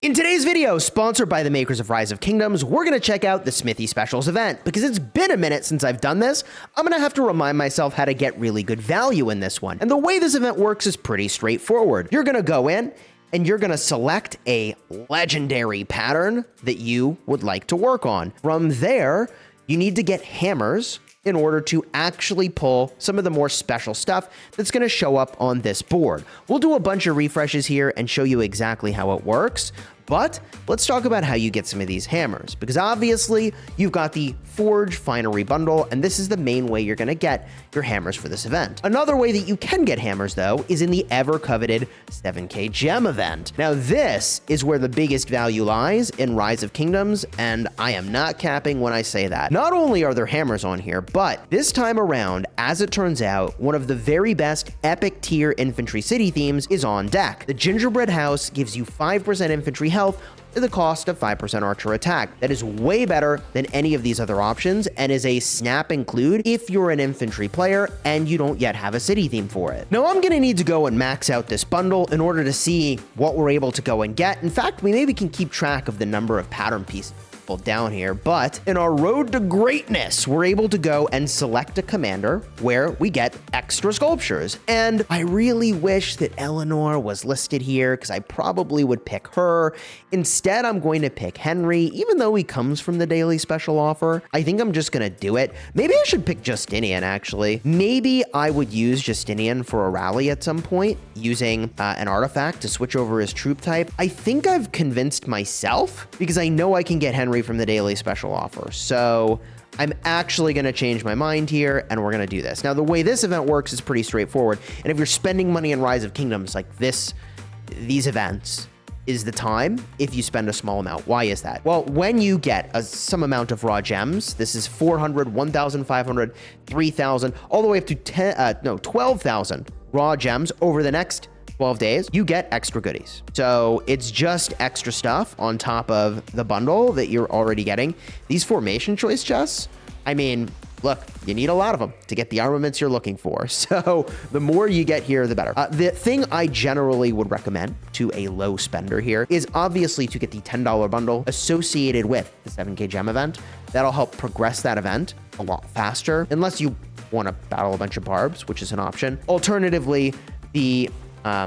In today's video, sponsored by the makers of Rise of Kingdoms, we're going to check out the Smithy Specials event. Because it's been a minute since I've done this, I'm going to have to remind myself how to get really good value in this one. And the way this event works is pretty straightforward. You're going to go in and you're going to select a legendary pattern that you would like to work on. From there, you need to get hammers in order to actually pull some of the more special stuff that's going to show up on this board. We'll do a bunch of refreshes here and show you exactly how it works, but let's talk about how you get some of these hammers, because obviously you've got the Forge Finery bundle, and this is the main way you're going to get your hammers for this event. Another way that you can get hammers, though, is in the ever-coveted 7K gem event. Now, this is where the biggest value lies in Rise of Kingdoms, and I am not capping when I say that. Not only are there hammers on here, but this time around, as it turns out, one of the very best epic tier infantry city themes is on deck. The Gingerbread House gives you 5% infantry health at the cost of 5% archer attack. That is way better than any of these other options and is a snap include if you're an infantry player and you don't yet have a city theme for it. Now, I'm gonna need to go and max out this bundle in order to see what we're able to go and get. In fact, we maybe can keep track of the number of pattern pieces down here, but in our road to greatness, we're able to go and select a commander where we get extra sculptures. And I really wish that Eleanor was listed here because I probably would pick her. Instead, I'm going to pick Henry, even though he comes from the daily special offer. I think I'm just gonna do it. Maybe I should pick Justinian, actually. Maybe I would use Justinian for a rally at some point using an artifact to switch over his troop type. I think I've convinced myself because I know I can get Henry from the daily special offer. So I'm actually going to change my mind here and we're going to do this. Now, the way this event works is pretty straightforward. And if you're spending money in Rise of Kingdoms like this, these events is the time if you spend a small amount. Why is that? Well, when you get some amount of raw gems, this is 400, 1,500, 3,000, all the way up to 12,000 raw gems over the next 12 days, you get extra goodies. So it's just extra stuff on top of the bundle that you're already getting. These formation choice chests, I mean, look, you need a lot of them to get the armaments you're looking for. So the more you get here, the better. The thing I generally would recommend to a low spender here is obviously to get the $10 bundle associated with the 7K gem event. That'll help progress that event a lot faster, unless you want to battle a bunch of barbs, which is an option. Alternatively, the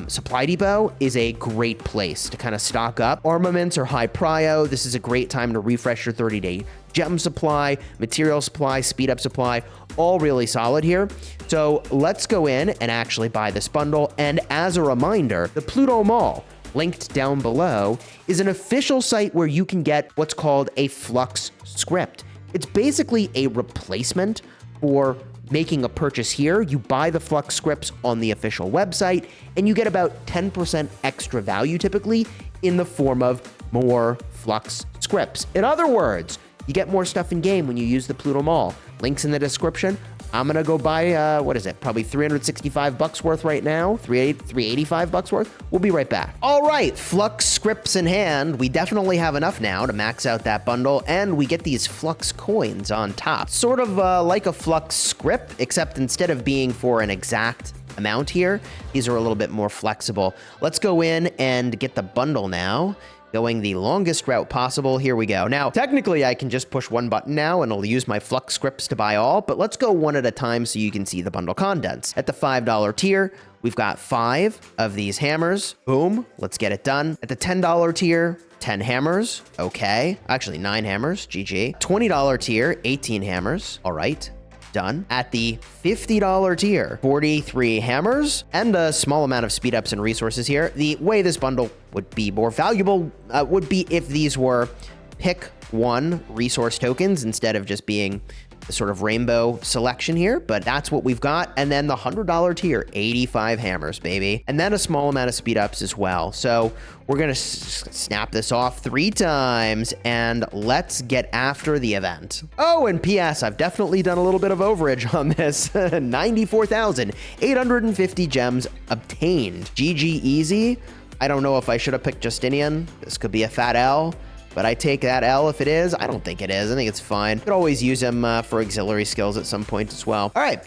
Supply Depot is a great place to kind of stock up. Armaments are high prio. This is a great time to refresh your 30-day gem supply, material supply, speed up supply, all really solid here. So let's go in and actually buy this bundle. And as a reminder, the Pluto Mall, linked down below, is an official site where you can get what's called a Flux script. It's basically a replacement for making a purchase here. You buy the Flux scripts on the official website, and you get about 10% extra value typically in the form of more Flux scripts. In other words, you get more stuff in game when you use the Pluto Mall. Links in the description. I'm gonna go buy, what is it? Probably 365 bucks worth right now, 385 bucks worth. We'll be right back. All right, Flux scripts in hand. We definitely have enough now to max out that bundle, and we get these Flux coins on top. Sort of like a Flux script, except instead of being for an exact amount here, these are a little bit more flexible. Let's go in and get the bundle now. Going the longest route possible. Here we go. Now, technically, I can just push one button now and I'll use my Flux scripts to buy all, but let's go one at a time so you can see the bundle contents. At the $5 tier, we've got 5 of these hammers. Boom, let's get it done. At the $10 tier, 10 hammers. Okay, actually 9 hammers, GG. $20 tier, 18 hammers. All right. Done. At the $50 tier, 43 hammers and a small amount of speed ups and resources here. The way this bundle would be more valuable would be if these were pick one resource tokens instead of just being the sort of rainbow selection here, but that's what we've got. And then the $100 tier, 85 hammers, baby. And then a small amount of speed ups as well. So we're gonna snap this off 3 times and let's get after the event. Oh, and PS, I've definitely done a little bit of overage on this. 94,850 gems obtained. GG easy. I don't know if I should have picked Justinian. This could be a fat L. But I take that L if it is. I don't think it is. I think it's fine. Could always use him for auxiliary skills at some point as well. All right,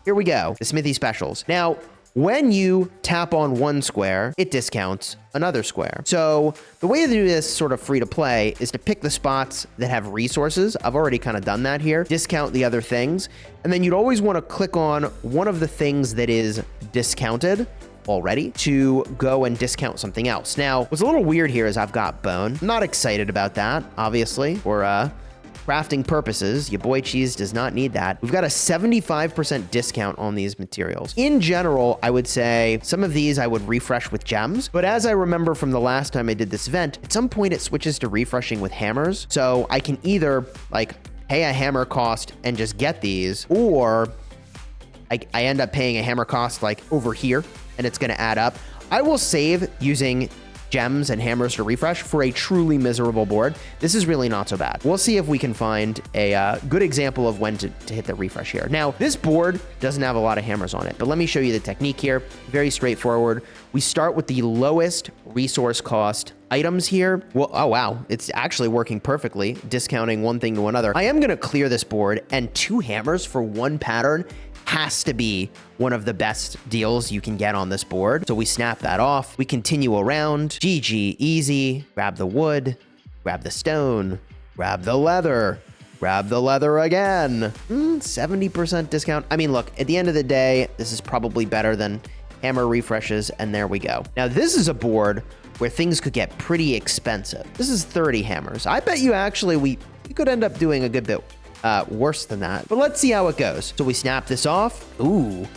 here we go. The Smithy Specials. Now, when you tap on one square, it discounts another square. So the way to do this sort of free to play is to pick the spots that have resources. I've already kind of done that here. Discount the other things. And then you'd always want to click on one of the things that is discounted already to go and discount something else. Now, what's a little weird here is I've got bone. I'm not excited about that, obviously, for crafting purposes. Your boy Cheese does not need that. We've got a 75% discount on these materials. In general, I would say some of these I would refresh with gems, but as I remember from the last time I did this event, at some point it switches to refreshing with hammers. So I can either like pay a hammer cost and just get these, or I end up paying a hammer cost like over here, and it's going to add up. I will save using gems and hammers to refresh for a truly miserable board. This is really not so bad. We'll see if we can find a good example of when to hit the refresh here. Now, this board doesn't have a lot of hammers on it, but let me show you the technique here. Very straightforward. We start with the lowest resource cost items here. Well, oh wow, it's actually working perfectly, discounting one thing to another. I am going to clear this board, and 2 hammers for 1 pattern has to be one of the best deals you can get on this board. So we snap that off. We continue around. GG, easy. Grab the wood, grab the stone, grab the leather again. 70% discount. I mean, look, at the end of the day, this is probably better than hammer refreshes, and there we go. Now, this is a board where things could get pretty expensive. This is 30 hammers. I bet you actually we could end up doing a good bit worse than that, but let's see how it goes. So we snap this off. Ooh.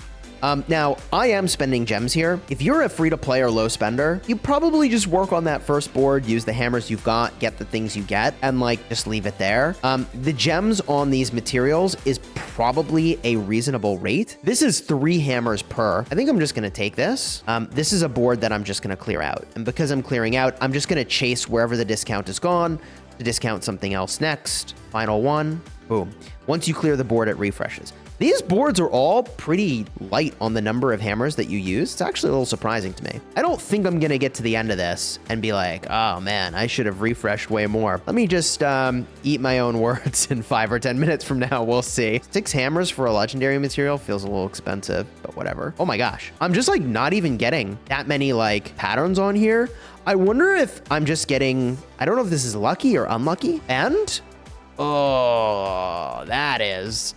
Now, I am spending gems here. If you're a free-to-play or low spender, you probably just work on that first board, use the hammers you've got, get the things you get, and like just leave it there. The gems on these materials is probably a reasonable rate. This is 3 hammers per. I think I'm just gonna take this. This is a board that I'm just gonna clear out. And because I'm clearing out, I'm just gonna chase wherever the discount is gone to discount something else next. Final one. Boom. Once you clear the board, it refreshes. These boards are all pretty light on the number of hammers that you use. It's actually a little surprising to me. I don't think I'm going to get to the end of this and be like, oh man, I should have refreshed way more. Let me just eat my own words in 5 or 10 minutes from now. We'll see. 6 hammers for a legendary material feels a little expensive, but whatever. Oh my gosh. I'm just like not even getting that many like patterns on here. I wonder if I'm just getting, I don't know if this is lucky or unlucky. And oh, that is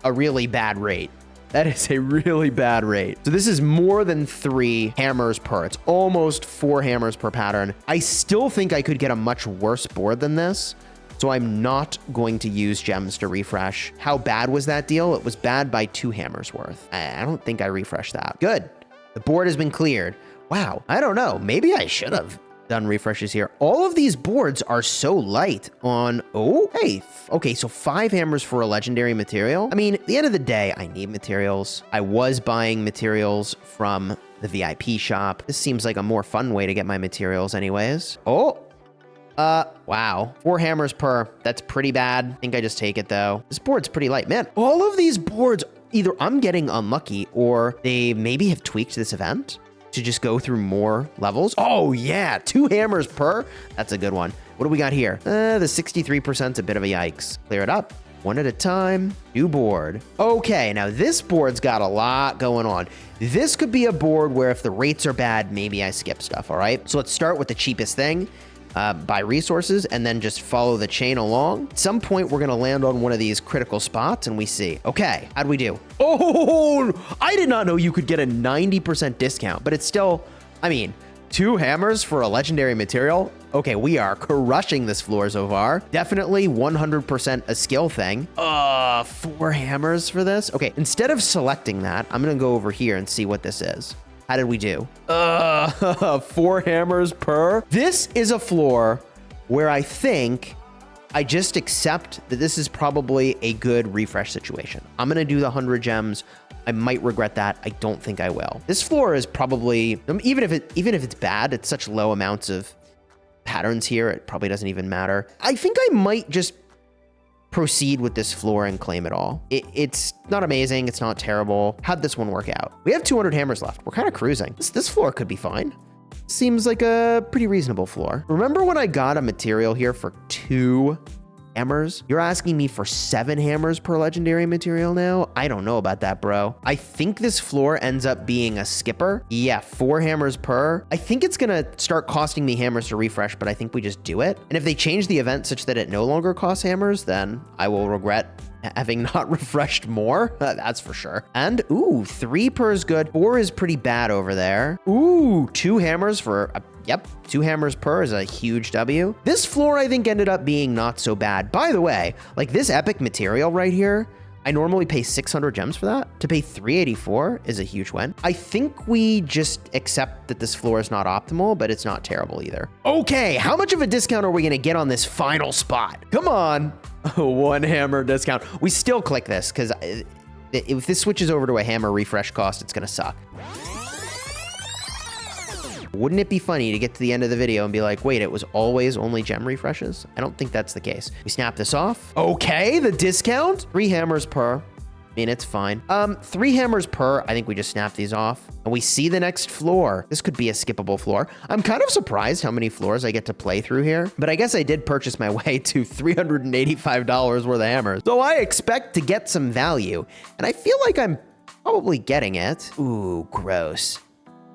a really bad rate. That is a really bad rate. So this is more than 3 hammers per. It's almost 4 hammers per pattern. I still think I could get a much worse board than this. So I'm not going to use gems to refresh. How bad was that deal? It was bad by 2 hammers worth. I don't think I refreshed that. Good. The board has been cleared. Wow. I don't know. Maybe I should have done refreshes here. All of these boards are so light on, oh, hey, okay, so 5 hammers for a legendary material. I mean, at the end of the day, I need materials. I was buying materials from the VIP shop. This seems like a more fun way to get my materials anyways. Oh, wow. 4 hammers per. That's pretty bad. I think I just take it though. This board's pretty light. Man, all of these boards, either I'm getting unlucky or they maybe have tweaked this event to just go through more levels. Oh yeah, 2 hammers per. That's a good one. What do we got here? The 63% is a bit of a yikes. Clear it up. One at a time. New board. Okay, now this board's got a lot going on. This could be a board where if the rates are bad, maybe I skip stuff, all right? So let's start with the cheapest thing. Buy resources and then just follow the chain along. At some point, we're gonna land on one of these critical spots and we see, okay, how'd we do? Oh, I did not know you could get a 90% discount, but it's still, I mean, 2 hammers for a legendary material. Okay, we are crushing this floor so far. Definitely 100% a skill thing. 4 hammers for this? Okay, instead of selecting that, I'm gonna go over here and see what this is. How did we do? 4 hammers per. This is a floor where I think I just accept that this is probably a good refresh situation. I'm going to do the 100 gems. I might regret that. I don't think I will. This floor is probably, even if it's bad, it's such low amounts of patterns here, it probably doesn't even matter. I think I might just proceed with this floor and claim it all. It's not amazing. It's not terrible. How'd this one work out? We have 200 hammers left. We're kind of cruising. This floor could be fine. Seems like a pretty reasonable floor. Remember when I got a material here for 2 hammers? You're asking me for 7 hammers per legendary material now? I don't know about that, bro. I think this floor ends up being a skipper. Yeah, 4 hammers per. I think it's gonna start costing me hammers to refresh, but I think we just do it. And if they change the event such that it no longer costs hammers, then I will regret having not refreshed more. That's for sure. And ooh, 3 per is good. 4 is pretty bad over there. Ooh, 2 hammers for yep, 2 hammers per is a huge W. This floor, I think, ended up being not so bad. By the way, like this epic material right here, I normally pay 600 gems for that. To pay 384 is a huge win. I think we just accept that this floor is not optimal, but it's not terrible either. Okay, how much of a discount are we gonna get on this final spot? Come on. 1 hammer discount. We still click this because if this switches over to a hammer refresh cost, it's gonna suck. Wouldn't it be funny to get to the end of the video and be like, wait, it was always only gem refreshes? I don't think that's the case. We snap this off. Okay, the discount. 3 hammers per. I mean, it's fine. 3 hammers per. I think we just snap these off. And we see the next floor. This could be a skippable floor. I'm kind of surprised how many floors I get to play through here. But I guess I did purchase my way to $385 worth of hammers. So I expect to get some value. And I feel like I'm probably getting it. Ooh, gross.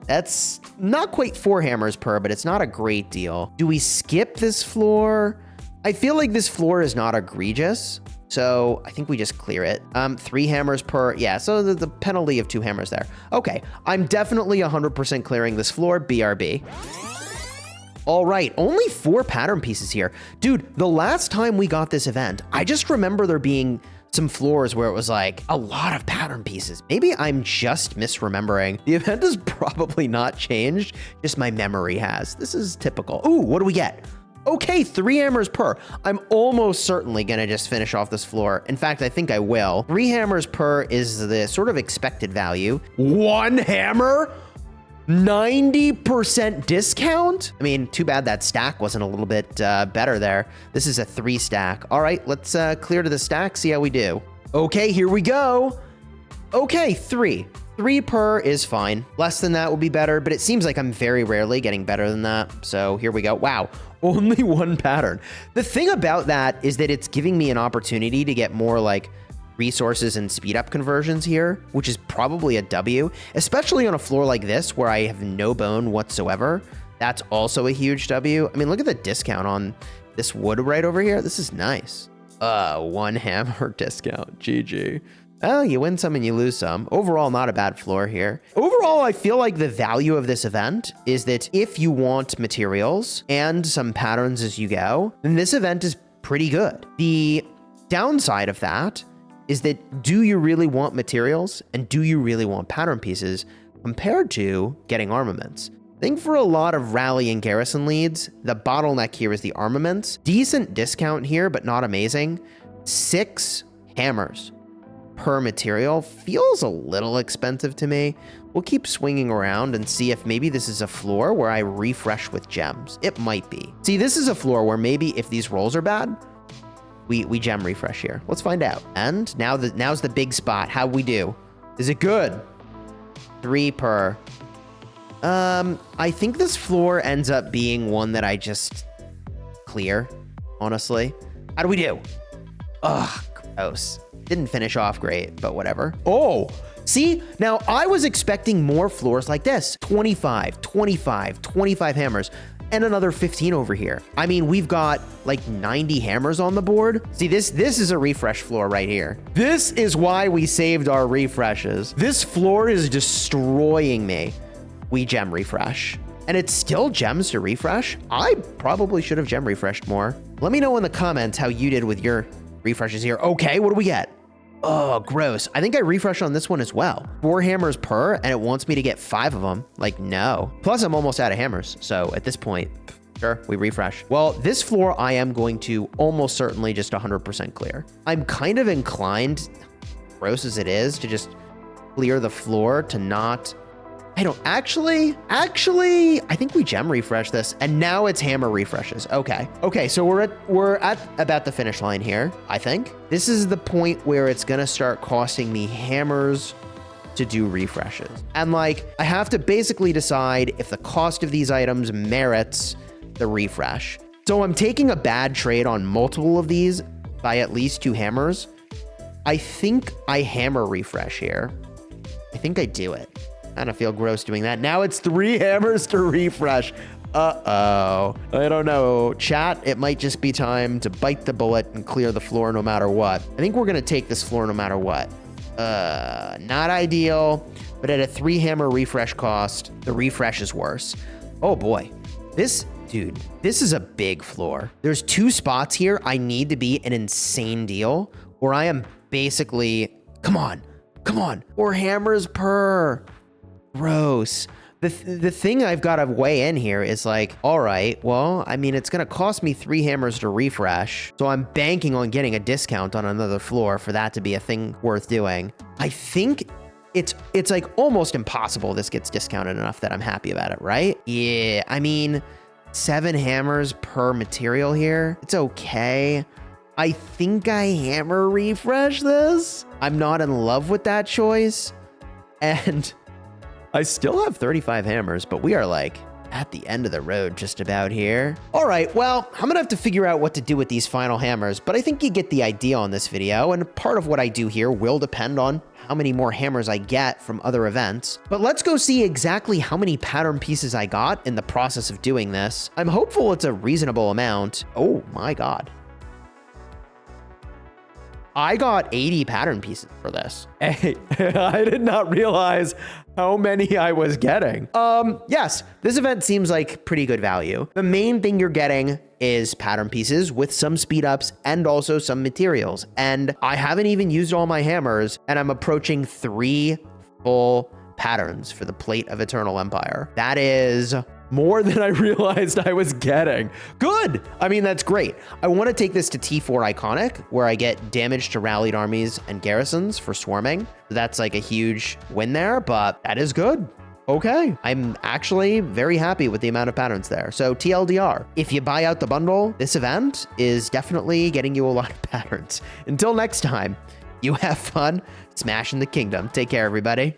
That's not quite 4 hammers per, but it's not a great deal. Do we skip this floor? I feel like this floor is not egregious, so I think we just clear it. 3 hammers per, yeah, so the penalty of 2 hammers there. Okay, I'm definitely 100% clearing this floor, BRB. All right, only 4 pattern pieces here. Dude, the last time we got this event, I just remember there being some floors where it was like a lot of pattern pieces. Maybe I'm just misremembering. The event has probably not changed, just my memory has. This is typical. Ooh, what do we get? Okay, 3 hammers per. I'm almost certainly gonna just finish off this floor. In fact, I think I will. 3 hammers per is the sort of expected value. 1 hammer? 90% discount? I mean, too bad that stack wasn't a little bit better there. This is a 3 stack. All right, let's clear to the stack, see how we do. Okay, here we go. Okay, 3. 3 per is fine. Less than that would be better, but it seems like I'm very rarely getting better than that. So here we go. Wow, only 1 pattern. The thing about that is that it's giving me an opportunity to get more like resources and speed up conversions here, which is probably a W, especially on a floor like this where I have no bone whatsoever. That's also a huge W. I mean, look at the discount on this wood right over here. This is nice. 1 hammer discount, GG. Oh, you win some and you lose some. Overall, not a bad floor here. Overall, I feel like the value of this event is that if you want materials and some patterns as you go, then this event is pretty good. The downside of that is that do you really want materials and do you really want pattern pieces compared to getting armaments? I think for a lot of rally and garrison leads, the bottleneck here is the armaments. Decent discount here, but not amazing. 6 hammers per material feels a little expensive to me. We'll keep swinging around and see if maybe this is a floor where I refresh with gems. It might be. See, this is a floor where maybe if these rolls are bad, we gem refresh here. Let's find out. And now's the big spot. How we do? Is it good? 3 per. I think this floor ends up being one that I just clear, honestly. How do we do? Ugh, gross. Didn't finish off great, but whatever. Oh, see? Now I was expecting more floors like this. 25, 25, 25 hammers. And another 15 over here. I mean, we've got like 90 hammers on the board. See, this is a refresh floor right here. This is why we saved our refreshes. This floor is destroying me. We gem refresh. And it's still gems to refresh. I probably should have gem refreshed more. Let me know in the comments how you did with your refreshes here. Okay, what do we get? Oh, gross. I think I refreshed on this one as well. 4 hammers per, and it wants me to get 5 of them. Like, no. Plus, I'm almost out of hammers. So at this point, sure, we refresh. Well, this floor, I am going to almost certainly just 100% clear. I'm kind of inclined, gross as it is, to just clear the floor to not... I don't actually, I think we gem refresh this and now it's hammer refreshes. Okay. Okay. So we're at about the finish line here. I think this is the point where it's going to start costing me hammers to do refreshes. And like, I have to basically decide if the cost of these items merits the refresh. So I'm taking a bad trade on multiple of these by at least 2 hammers. I think I hammer refresh here. I think I do it. I kind of feel gross doing that. Now it's 3 hammers to refresh. Uh-oh. I don't know. Chat, it might just be time to bite the bullet and clear the floor no matter what. I think we're going to take this floor no matter what. Not ideal, but at a 3 hammer refresh cost, the refresh is worse. Oh boy. Dude, this is a big floor. There's 2 spots here. I need to be an insane deal, or I am basically, come on, 4 hammers per. Gross. The thing I've got to weigh in here is like, all right, well, I mean, it's going to cost me 3 hammers to refresh. So I'm banking on getting a discount on another floor for that to be a thing worth doing. I think it's like almost impossible this gets discounted enough that I'm happy about it, right? Yeah, I mean, 7 hammers per material here. It's okay. I think I hammer refresh this. I'm not in love with that choice. And I still have 35 hammers, but we are like at the end of the road just about here. All right, well, I'm gonna have to figure out what to do with these final hammers, but I think you get the idea on this video, and part of what I do here will depend on how many more hammers I get from other events. But let's go see exactly how many pattern pieces I got in the process of doing this. I'm hopeful it's a reasonable amount. Oh my God. I got 80 pattern pieces for this. Hey, I did not realize how many I was getting. Yes, this event seems like pretty good value. The main thing you're getting is pattern pieces with some speed ups and also some materials. And I haven't even used all my hammers, and I'm approaching 3 full patterns for the Plate of Eternal Empire. That is more than I realized I was getting. Good. I mean, that's great. I want to take this to T4 Iconic, where I get damage to rallied armies and garrisons for swarming. That's like a huge win there, but that is good. Okay, I'm actually very happy with the amount of patterns there. So TLDR, if you buy out the bundle, this event is definitely getting you a lot of patterns. Until next time, you have fun smashing the kingdom. Take care, everybody.